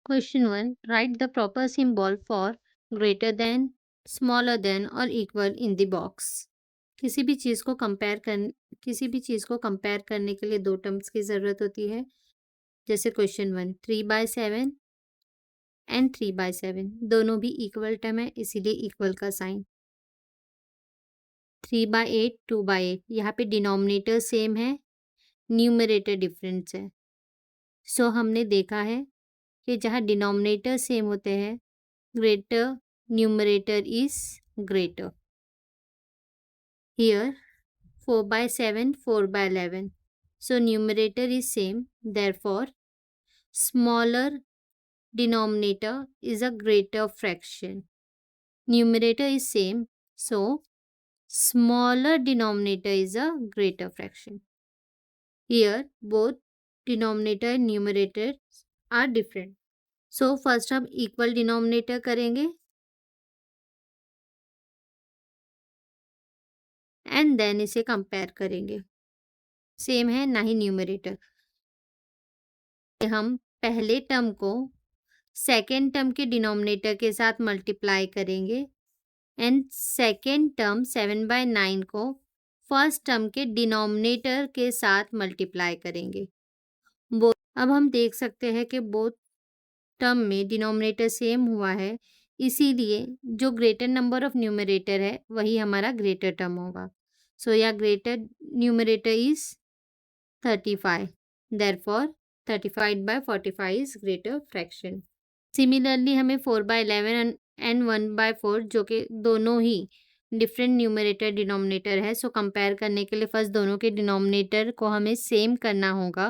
Question 1. Write the proper symbol for greater than, smaller than और equal in the box. किसी भी चीज़ को compare करने के लिए दो टर्म्स की ज़रूरत होती है. जैसे क्वेश्चन 1 3/7 एंड 3/7 दोनों भी इक्वल टर्म है, इसीलिए इक्वल का साइन. 3/8 2/8 यहाँ पे डिनोमिनेटर सेम है, न्यूमरेटर डिफरेंस है. सो हमने देखा है कि जहाँ डिनोमिनेटर सेम होते हैं, greater numerator is greater. Here 4/7 4/11. So numerator is same, therefore smaller denominator is a greater fraction. Numerator is same, so smaller denominator is a greater fraction. Here both denominator and numerator are different. So first हम equal denominator करेंगे and then इसे compare करेंगे. Same है ना ही numerator. हम पहले term को second term के डिनोमिनेटर के साथ मल्टीप्लाई करेंगे एंड सेकेंड टर्म 7/9 को फर्स्ट टर्म के डिनोमिनेटर के साथ मल्टीप्लाई करेंगे. अब हम देख सकते हैं कि बोथ टर्म में डिनोमिनेटर सेम हुआ है, इसीलिए जो ग्रेटर नंबर ऑफ न्यूमरेटर है वही हमारा ग्रेटर टर्म होगा. सो या greater numerator is 35. Therefore 35/45 is greater fraction. Similarly हमें 4/11 and 1/4 जो कि दोनों ही डिफरेंट न्यूमरेटर डिनोमिनेटर है, सो कंपेयर करने के लिए फर्स्ट दोनों के डिनोमिनेटर को हमें सेम करना होगा.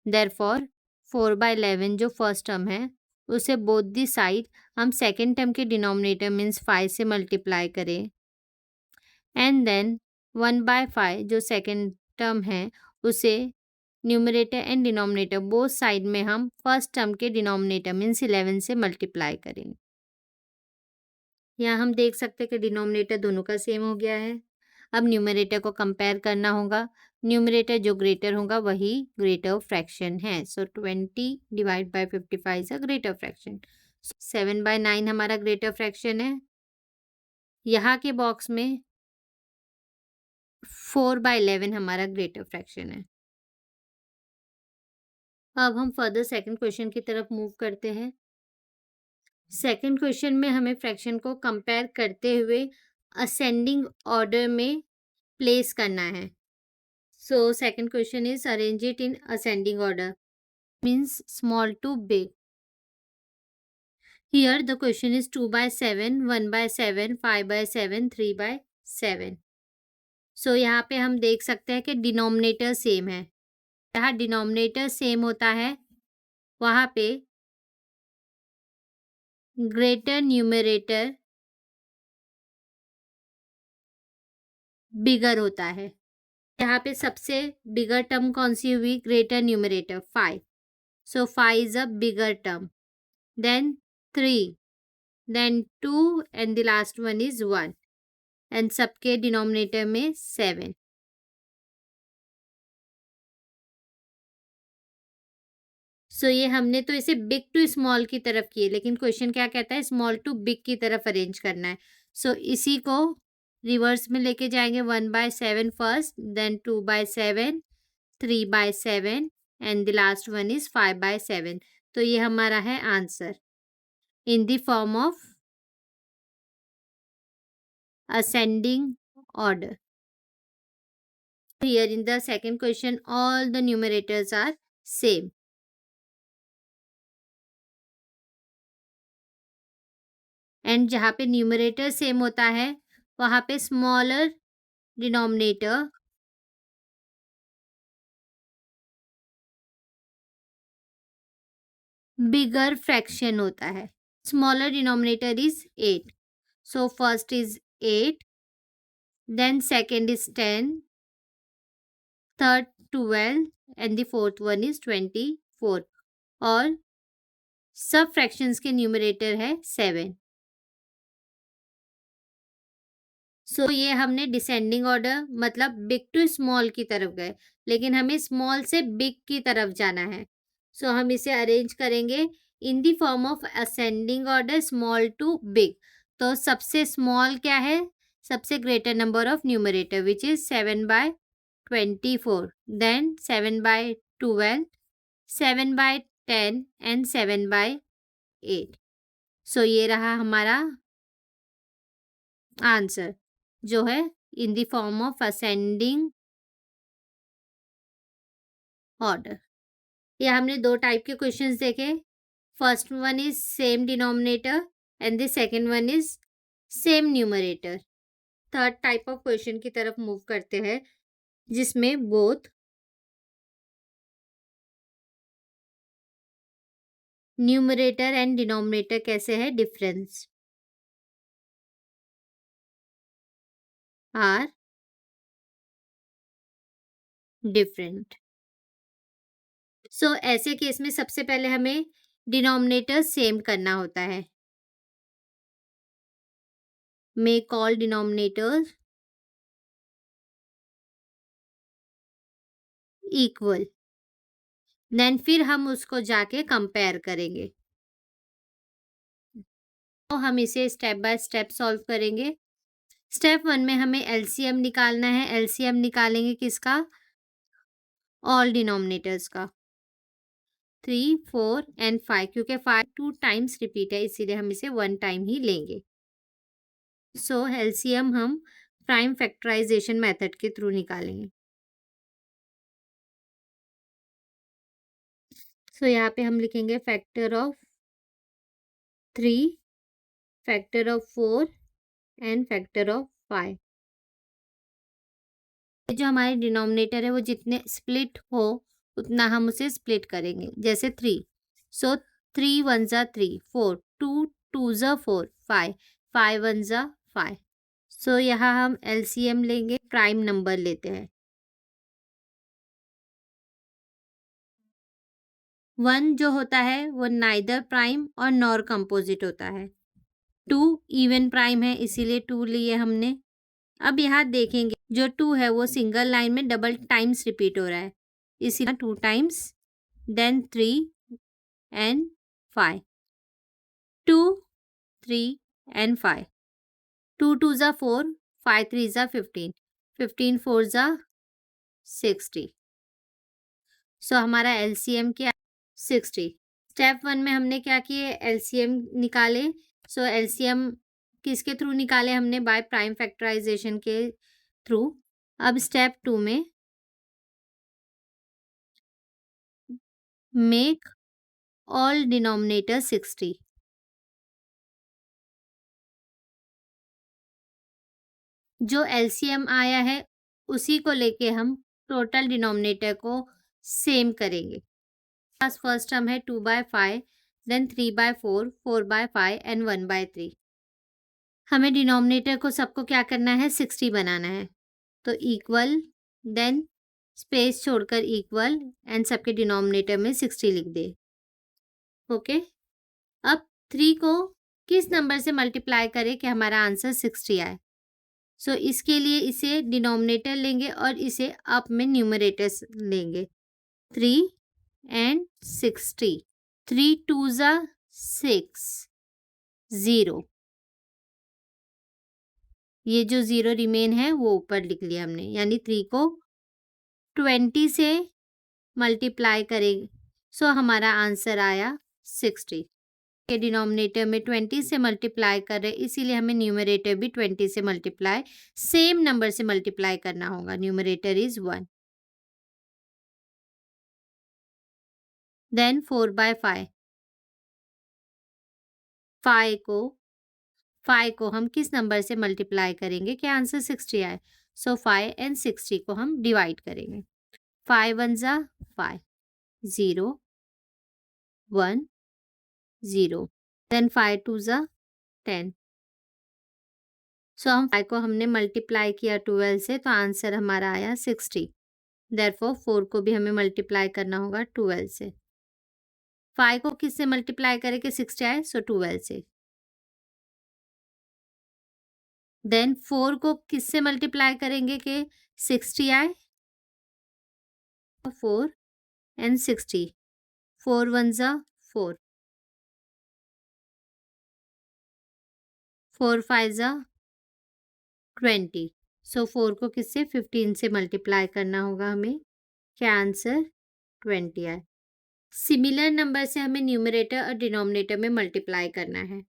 Therefore 4/11 जो फर्स्ट टर्म है उसे बोथ दी साइड हम सेकेंड टर्म के डिनोमिनेटर मीन्स 5 से मल्टीप्लाई करें एंड देन 1/5 जो सेकेंड टर्म है उसे numerator and denominator both side में हम फर्स्ट टर्म के डिनोमिनेटर मीन्स 11 से मल्टीप्लाई करेंगे. यहाँ हम देख सकते हैं कि डिनोमिनेटर दोनों का सेम हो गया है. अब न्यूमरेटर को कंपेयर करना होगा. न्यूमरेटर जो ग्रेटर होगा वही ग्रेटर फ्रैक्शन है. सो 20/55 इज अ ग्रेटर फ्रैक्शन. 7/9 हमारा ग्रेटर फ्रैक्शन है. यहाँ के बॉक्स में 4/11 हमारा ग्रेटर फ्रैक्शन है. अब हम फर्दर सेकंड क्वेश्चन की तरफ मूव करते हैं. सेकंड क्वेश्चन में हमें फ्रैक्शन को कंपेयर करते हुए असेंडिंग ऑर्डर में प्लेस करना है. So second question is arrange it in ascending order means small to big. Here the question is 2/7 1/7 5/7 3/7. So यहाँ पे हम देख सकते हैं कि डिनोमिनेटर सेम है. जहाँ डिनोमिनेटर सेम होता है वहाँ पे ग्रेटर न्यूमरेटर बिगर होता है. यहाँ पे सबसे बिगर टर्म कौन सी हुई? Greater numerator 5. So 5 is a bigger term. Then 3, then 2 and the last one is 1 and सबके डिनोमिनेटर में 7. सो ये हमने तो इसे बिग टू स्मॉल की तरफ किए, लेकिन क्वेश्चन क्या कहता है? स्मॉल टू बिग की तरफ अरेंज करना है. सो इसी को रिवर्स में लेके जाएंगे. 1/7 first, then 2/7 3/7 and the last one is 5/7. तो ये हमारा है answer in the form of ascending order. Here in the second question all the numerators are same. And जहाँ पे न्यूमरेटर सेम होता है वहाँ पे स्मॉलर डिनोमिनेटर बिगर फ्रैक्शन होता है. Smaller denominator is 8. So first is 8, then second is 10, third 12 and the fourth one is 24. और सब फ्रैक्शंस के न्यूमरेटर है 7. सो ये हमने डिसेंडिंग ऑर्डर मतलब बिग टू स्मॉल की तरफ गए, लेकिन हमें स्मॉल से बिग की तरफ जाना है. सो हम इसे अरेंज करेंगे in the form of ascending order small to big. तो सबसे स्मॉल क्या है? सबसे greater number of numerator which is 7/24, then 7/12, 7/10 and 7/8। So ये रहा हमारा आंसर जो है in the form of ascending order. ये हमने दो टाइप के क्वेश्चंस देखे। First one is same denominator and the second one is same numerator. Third type of question की तरफ मूव करते हैं जिसमें बोथ न्यूमरेटर एंड डिनोमिनेटर कैसे है डिफरेंस आर डिफरेंट। सो ऐसे केस में सबसे पहले हमें डिनोमिनेटर सेम करना होता है। Make all denominators equal, then फिर हम उसको जाके कंपेयर करेंगे। तो हम इसे स्टेप बाय स्टेप सॉल्व करेंगे। स्टेप 1 में हमें एलसीएम निकालना है। एलसीएम निकालेंगे किसका? ऑल डिनोमिनेटर्स का। 3, 4 एंड 5, क्योंकि 5 2 टाइम्स रिपीट है इसीलिए हम इसे 1 टाइम ही लेंगे। सो एलसीएम हम प्राइम फैक्टराइजेशन मेथड के थ्रू निकालेंगे। सो यहाँ पे हम लिखेंगे factor of 3, factor of 4 and factor of 5। जो हमारे डिनोमिनेटर है वो जितने स्प्लिट हो उतना हम उसे स्प्लिट करेंगे। जैसे 3, सो 3 1 जा 3, 4 2 2 जा 4, 5 5 1 जा 5। सो यहाँ हम एलसीएम लेंगे, प्राइम नंबर लेते हैं। 1 जो होता है वो नाइदर प्राइम और नॉर कंपोजिट होता है। 2 इवन प्राइम है इसीलिए 2 लिए हमने। अब यहाँ देखेंगे जो 2 है वो सिंगल लाइन में डबल टाइम्स रिपीट हो रहा है, इसीलिए 2 टाइम्स, देन 3 एंड 5, 2 3 एंड 5, 2 2 जा 4, 5 3 जा 15, 15 4 जा 60। सो हमारा एलसीएम क्या? 60। स्टेप 1 में हमने क्या किए? एलसीएम निकाले। सो एलसीएम किसके थ्रू निकाले? हमने बाय प्राइम फैक्टराइजेशन के थ्रू। अब स्टेप 2 में मेक ऑल डिनोमिनेटर 60। जो एलसीएम आया है उसी को लेके हम टोटल डिनोमिनेटर को सेम करेंगे। फर्स्ट टर्म है 2/5, देन 3/4, 4/5 एंड 1/3। हमें डिनोमिनेटर को सबको क्या करना है? 60 बनाना है। तो इक्वल, देन स्पेस छोड़कर इक्वल एंड सबके डिनोमिनेटर में 60 लिख दे। ओके। अब 3 को किस नंबर से मल्टीप्लाई करें कि हमारा आंसर 60 आए? सो इसके लिए इसे डिनोमिनेटर लेंगे और इसे अप में न्यूमरेटर्स लेंगे। 3 एंड 60, 3 2 जा 6, 0। ये जो 0 रिमेन है वो ऊपर लिख लिया हमने, यानी 3 को 20 से मल्टीप्लाई करेंगे। सो हमारा आंसर आया 60। के डिनोमिनेटर में 20 से मल्टीप्लाई कर रहे इसीलिए हमें न्यूमरेटर भी 20 से मल्टीप्लाई, सेम नंबर से मल्टीप्लाई करना होगा। Numerator is 1, then 4/5। 5 को हम किस नंबर से मल्टीप्लाई करेंगे कि आंसर 60 आए? सो 5 एंड 60 को हम डिवाइड करेंगे। 5 1 जा 5, 0 1 0, देन 5 2 जा 10। सो हम 5 को हमने मल्टीप्लाई किया 12 से तो आंसर हमारा आया 60। देयरफॉर 4 को भी हमें मल्टीप्लाई करना होगा 12 से। 5 को किससे मल्टीप्लाई करें कि 60 आए? सो 12 से। देन 4 को किससे मल्टीप्लाई करेंगे कि 60 आए? 4 एंड 60, 4 1 जा 4, 4 5 ज़ा 20। सो 4 को किससे 15 से मल्टीप्लाई करना होगा हमें। क्या आंसर 20 आए। सिमिलर नंबर से हमें न्यूमरेटर और डिनोमिनेटर में मल्टीप्लाई करना है।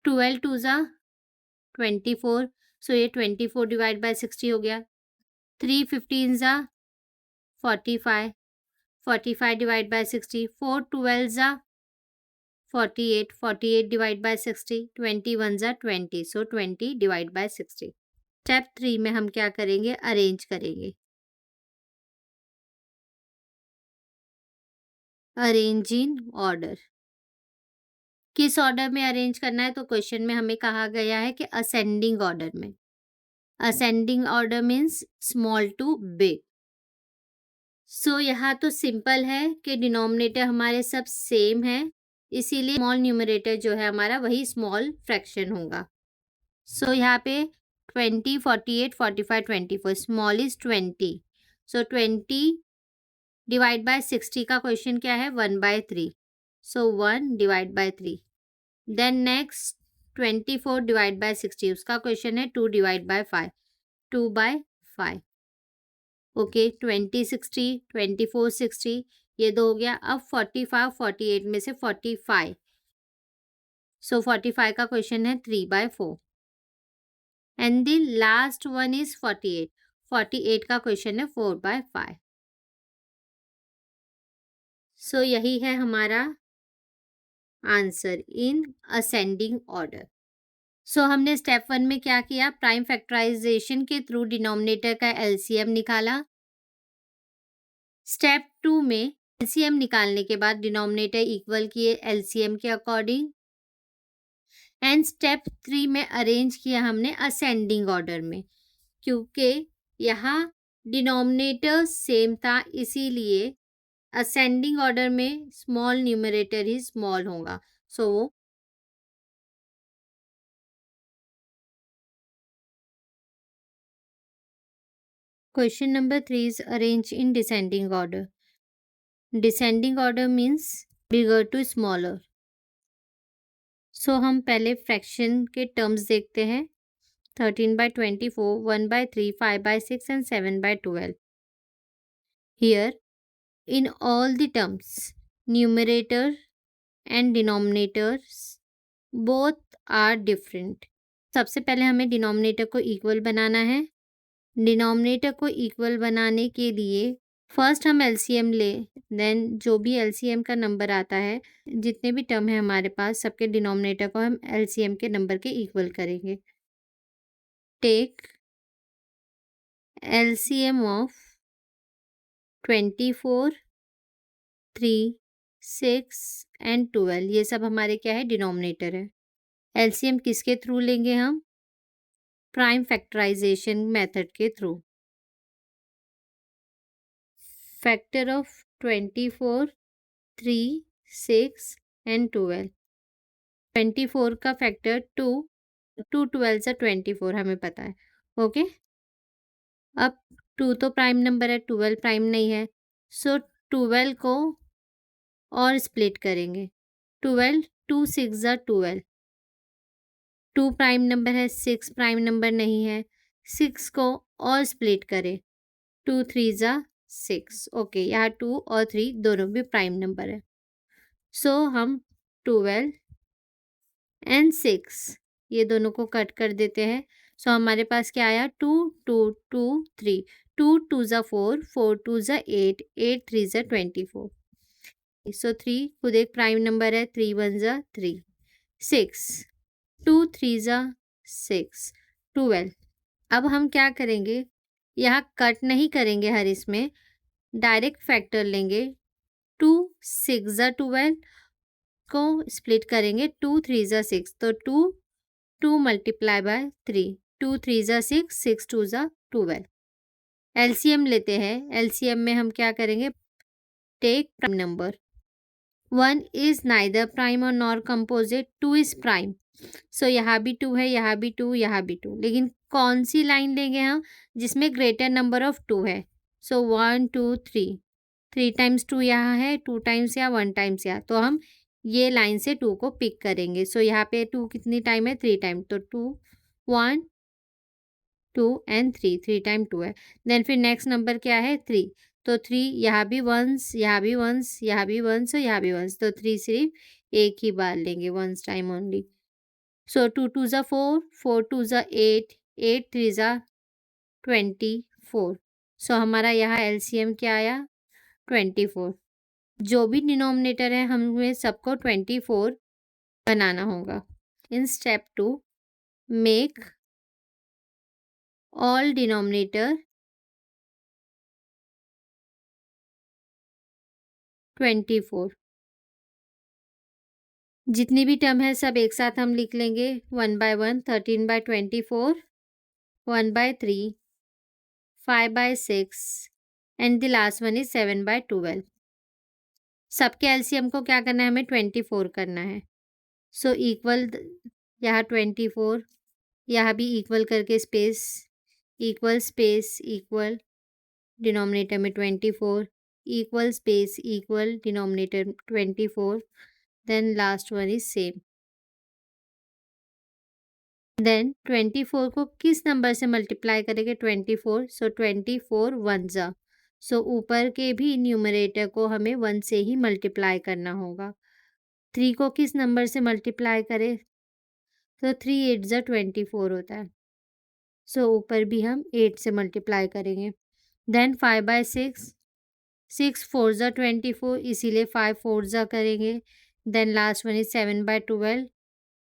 12 2 ज़ा 24। सो ये 24 डिवाइड बाय 60 हो गया। 3 15 ज़ा 45। 45 डिवाइड बाय 60। 4 12 ज़ा 48। 48 डिवाइड बाय 60। 21 ज़ा 20। So 20 divide by 60। स्टेप 3 में हम क्या करेंगे, अरेंज करेंगे। Arrange in order. किस ऑर्डर में अरेंज करना है, तो क्वेश्चन में हमें कहा गया है कि असेंडिंग ऑर्डर में। Ascending order means small to big. So यहाँ तो सिंपल है कि डिनोमिनेटर हमारे सब सेम है, इसीलिए स्मॉल न्यूमरेटर जो है हमारा वही स्मॉल फ्रैक्शन होगा। सो यहाँ पे 20 48 45 24 small is 20। So 20 divide by 60 का क्वेश्चन क्या है, 1/3। So 1 divide by 3। Then next 24 divide by 60, उसका क्वेश्चन है 2 डिवाइड बाय 5। 2/5। ओके 20 60 24 60 ये 2 हो गया। अब 45 48 में से 45। सो 45 का क्वेश्चन है 3/4। And the last one is 48। 48 का क्वेश्चन है 4/5। सो यही है हमारा आंसर इन असेंडिंग ऑर्डर। सो हमने स्टेप 1 में क्या किया, प्राइम फैक्टराइजेशन के थ्रू डिनोमिनेटर का एलसीएम निकाला। स्टेप 2 में एलसीएम निकालने के बाद डिनोमिनेटर इक्वल किए एलसीएम के अकॉर्डिंग। एंड स्टेप 3 में अरेंज किया हमने असेंडिंग ऑर्डर में, क्योंकि यहाँ डिनोमिनेटर सेम था, इसीलिए असेंडिंग ऑर्डर में स्मॉल न्यूमरेटर ही स्मॉल होगा। So question number 3 is arranged in descending order. Descending order means bigger to smaller. सो हम पहले फ्रैक्शन के टर्म्स देखते हैं। 13/24, 1/3, 5/6 and 7/12. Here, in all the terms, numerator and denominators both are different. सबसे पहले हमें denominator को इक्वल बनाना है। डिनोमिनेटर को इक्वल बनाने के लिए फर्स्ट हम एलसीएम लें, देन जो भी एलसीएम का नंबर आता है, जितने भी टर्म है हमारे पास, सबके डिनोमिनेटर को हम एलसीएम के नंबर के इक्वल करेंगे। टेक एलसीएम ऑफ 24, 3, 6 एंड 12, ये सब हमारे क्या है, डिनोमिनेटर है। एलसीएम किसके थ्रू लेंगे हम, प्राइम फैक्टराइजेशन मेथड के थ्रू। Factor of 24, 3, 6 and 12। 24 का फैक्टर 2, 2 12 से 24 हमें पता है। ओके, अब 2 तो प्राइम नंबर है, 12 प्राइम नहीं है। सो 12 को और स्प्लिट करेंगे। 12 2 6 ज़ा 12। 2 प्राइम नंबर है, 6 प्राइम नंबर नहीं है। 6 को और स्प्लिट करें। 2 3 ज़ा 6। ओके, यहाँ 2 और 3 दोनों भी प्राइम नंबर है। सो हम 12 एंड 6 ये दोनों को कट कर देते हैं। सो हमारे पास क्या आया, 2 2 2 3। 2 2 ज़ा 4, 4 2 ज़ा 8, 8 3 ज़ा 24। सो 3 खुद एक प्राइम नंबर है, 3 1 ज़ा 3। 6 2 3 ज़ा 6, 12। अब हम क्या करेंगे, यहाँ कट नहीं करेंगे हर इसमें, डायरेक्ट फैक्टर लेंगे। 2 6 ज़ा 12 को स्प्लिट करेंगे। 2 3 ज़ा 6, तो 2 2 मल्टीप्लाई बाय 3। 2 3 ज़ा 6, 6 2 ज़ा 12। एलसीएम लेते हैं। एलसीएम में हम क्या करेंगे, take prime number. 1 is neither prime और nor composite, 2 is prime. So यहाँ भी 2 है, यहाँ भी 2, यहाँ भी 2, लेकिन कौन सी लाइन लेंगे हम, जिसमें ग्रेटर नंबर ऑफ 2 है। सो 1 2 3, 3 टाइम्स 2 यहाँ है, 2 टाइम्स यहाँ, 1 टाइम्स यहाँ, तो हम ये लाइन से 2 को पिक करेंगे। सो यहाँ पे 2 कितनी टाइम है? 3 टाइम। तो 2 1 2 एंड 3 3 टाइम 2 है। देन फिर नेक्स्ट नंबर क्या है? 3। तो 3 यहाँ भी वंस, यहाँ भी वंस, यहाँ भी वंस और यहाँ भी वंस। तो 3 सिर्फ एक ही बार लेंगे, वंस टाइम ओनली। सो 2 2 ज़ा 4, 4 2 ज़ा 8, 8 3 ज़ा 24। सो हमारा यहाँ एलसीएम क्या आया? 24। जो भी डिनोमिनेटर है हमें सबको 24 बनाना होगा। In step 2 make all denominator 24। जितनी भी टर्म है सब एक साथ हम लिख लेंगे 1 by 1। 13 by 24, 1 by 3, 5 by 6 and the last one is 7 by 12। सबके एलसीएम को क्या करना है? हमें 24 करना है। सो इक्वल यहाँ 24, यहाँ भी इक्वल करके space, equal space equal, denominator में 24, equal space equal, denominator 24, then last one is same. Then 24 को किस नंबर से मल्टीप्लाई करेंगे? 24। सो 24 वन ज़ा। सो ऊपर के भी न्यूमरेटर को हमें 1 से ही मल्टीप्लाई करना होगा। 3 को किस नंबर से मल्टीप्लाई करें? तो 3 8 ज़ा 24 होता है। सो ऊपर भी हम 8 से मल्टीप्लाई करेंगे। देन 5 बाय 6, 6 4 ज़ा 24, इसीलिए 5 4 ज़ा करेंगे। Then last one is 7 by 12,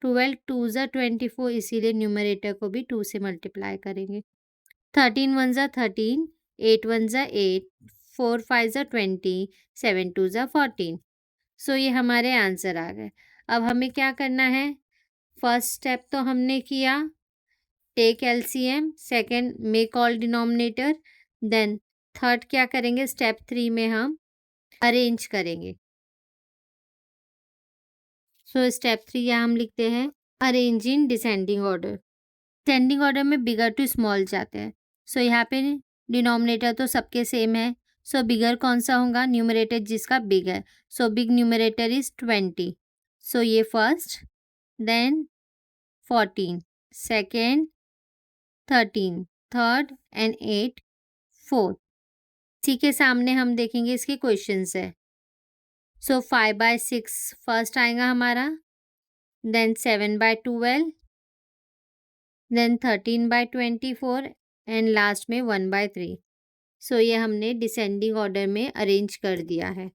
12 2 ज़ा 24, इसीलिए न्यूमरेटर को भी 2 से मल्टीप्लाई करेंगे। 13 1 ज़ा 13, 8 1 ज़ा 8, 4 5 ज़ा 20, 7 2 ज़ा 14। सो ये हमारे आंसर आ गए। अब हमें क्या करना है? फर्स्ट स्टेप तो हमने किया, take LCM. Second, make all denominator. Then third क्या करेंगे? स्टेप 3 में हम अरेंज करेंगे। सो स्टेप 3 यहाँ हम लिखते हैं arrange in descending order. Descending order में बिगर टू स्मॉल जाते हैं। सो यहाँ पे डिनोमिनेटर तो सबके सेम है। सो बिगर कौन सा होगा? न्यूमरेटर जिसका बिग है। So big numerator is 20। So ये first, then 14, second, 13, third and 8 fourth. इसी के सामने हम देखेंगे इसके क्वेश्चंस है। सो 5 बाय 6 फर्स्ट आएगा हमारा, then 7 by 12, then 13 by 24 and last में 1 बाय 3। सो ये हमने डिसेंडिंग ऑर्डर में अरेंज कर दिया है।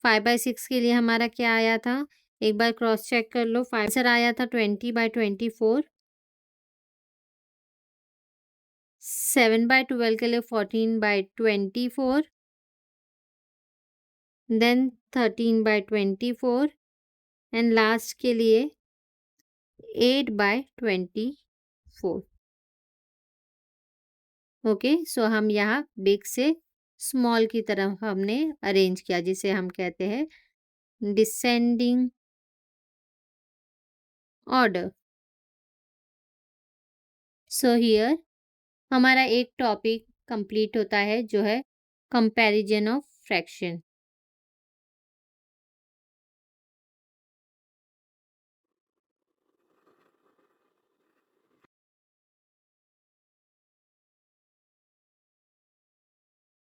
5 बाय 6 के लिए हमारा क्या आया था? एक बार क्रॉस चेक कर लो। 5 आंसर आया था 20 बाय 24। 7 बाय 12 के लिए 14 by 24, then 13 by 24 and last के लिए 8 बाय 24। ओके, सो हम यहाँ बिग से स्मॉल की तरफ हमने अरेंज किया, जिसे हम कहते हैं डिसेंडिंग ऑर्डर। सो हियर हमारा एक टॉपिक कंप्लीट होता है जो है कंपैरिजन ऑफ फ्रैक्शन।